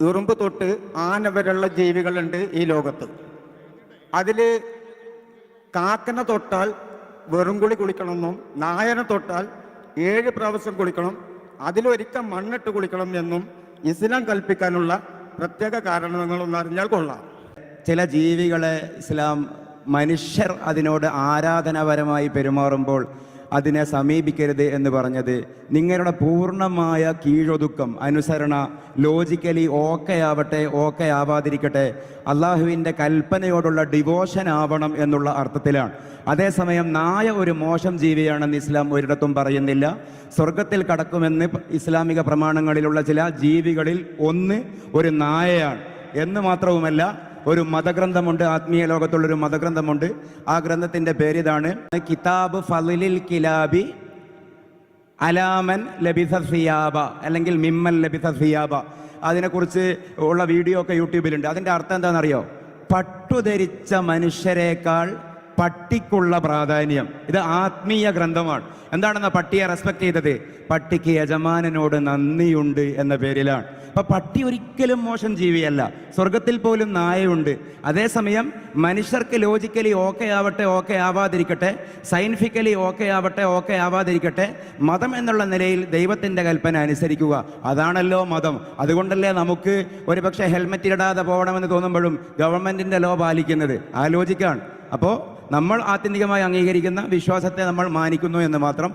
ഉറുമ്പ് തൊട്ട് ആന വരെയുള്ള ജീവികളുണ്ട് ഈ ലോകത്ത്. അതിൽ കാക്കനെ തൊട്ടാൽ വെറും കുളി കുളിക്കണമെന്നും നായനെ തൊട്ടാൽ 7 പ്രാവശ്യം കുളിക്കണം, അതിലൊരിക്കൽ മണ്ണിട്ട് കുളിക്കണം എന്നും ഇസ്ലാം കൽപ്പിക്കാനുള്ള പ്രത്യേക കാരണങ്ങളൊന്നും അറിഞ്ഞാൽ കൊള്ളാം. ചില ജീവികളെ ഇസ്ലാം മനുഷ്യർ അതിനോട് ആരാധനാപരമായി പെരുമാറുമ്പോൾ അതിനെ സമീപിക്കരുത് എന്ന് പറഞ്ഞത് നിങ്ങളുടെ പൂർണ്ണമായ കീഴൊതുക്കം, അനുസരണ, ലോജിക്കലി ഓക്കെ ആവട്ടെ ഓക്കെ ആവാതിരിക്കട്ടെ, അള്ളാഹുവിൻ്റെ കൽപ്പനയോടുള്ള ഡിവോഷൻ ആവണം എന്നുള്ള അർത്ഥത്തിലാണ്. അതേസമയം നായ ഒരു മോശം ജീവിയാണെന്ന് ഇസ്ലാം ഒരിടത്തും പറയുന്നില്ല. സ്വർഗത്തിൽ കടക്കുമെന്ന് ഇസ്ലാമിക പ്രമാണങ്ങളിലുള്ള ചില ജീവികളിൽ ഒന്ന് ഒരു നായയാണ് എന്ന് മാത്രവുമല്ല, ഒരു മതഗ്രന്ഥമുണ്ട്, ആത്മീയ ലോകത്തുള്ളൊരു മതഗ്രന്ഥമുണ്ട്. ആ ഗ്രന്ഥത്തിൻ്റെ പേരിതാണ് കിതാബ് ഫളിലിൽ കിലാബി അലാമൻ ലബിസ സിയാബ, അല്ലെങ്കിൽ മിമ്മൽ ലബിസ സിയാബ. അതിനെക്കുറിച്ച് ഉള്ള വീഡിയോ ഒക്കെ യൂട്യൂബിലുണ്ട്. അതിൻ്റെ അർത്ഥം എന്താണെന്നറിയോ? പട്ടുധരിച്ച മനുഷ്യരെക്കാൾ പട്ടിക്കുള്ള പ്രാധാന്യം. ഇത് ആത്മീയ ഗ്രന്ഥമാണ്. എന്താണെന്ന പട്ടിയെ റെസ്പെക്ട് ചെയ്തത്? പട്ടിക്ക് യജമാനനോട് നന്ദിയുണ്ട് എന്ന പേരിലാണ്. അപ്പൊ പട്ടി ഒരിക്കലും മോശം ജീവിയല്ല. സ്വർഗത്തിൽ പോലും നായയുണ്ട്. അതേസമയം മനുഷ്യർക്ക് ലോജിക്കലി ഓക്കെ ആവട്ടെ ഓക്കെ ആവാതിരിക്കട്ടെ, സയൻറ്റിഫിക്കലി ഓക്കെ ആവട്ടെ ഓക്കെ ആവാതിരിക്കട്ടെ, മതം എന്നുള്ള നിലയിൽ ദൈവത്തിൻ്റെ കൽപ്പന അനുസരിക്കുക, അതാണല്ലോ മതം. അതുകൊണ്ടല്ലേ നമുക്ക് ഒരുപക്ഷെ ഹെൽമെറ്റ് ഇടാതെ പോകണമെന്ന് തോന്നുമ്പോഴും ഗവൺമെൻറ്റിൻ്റെ ലോ പാലിക്കുന്നത്. ആ ലോജിക്കാണ്. അപ്പോൾ നമ്മൾ ആത്യന്തികമായി അംഗീകരിക്കുന്ന വിശ്വാസത്തെ നമ്മൾ മാനിക്കുന്നു എന്ന് മാത്രം.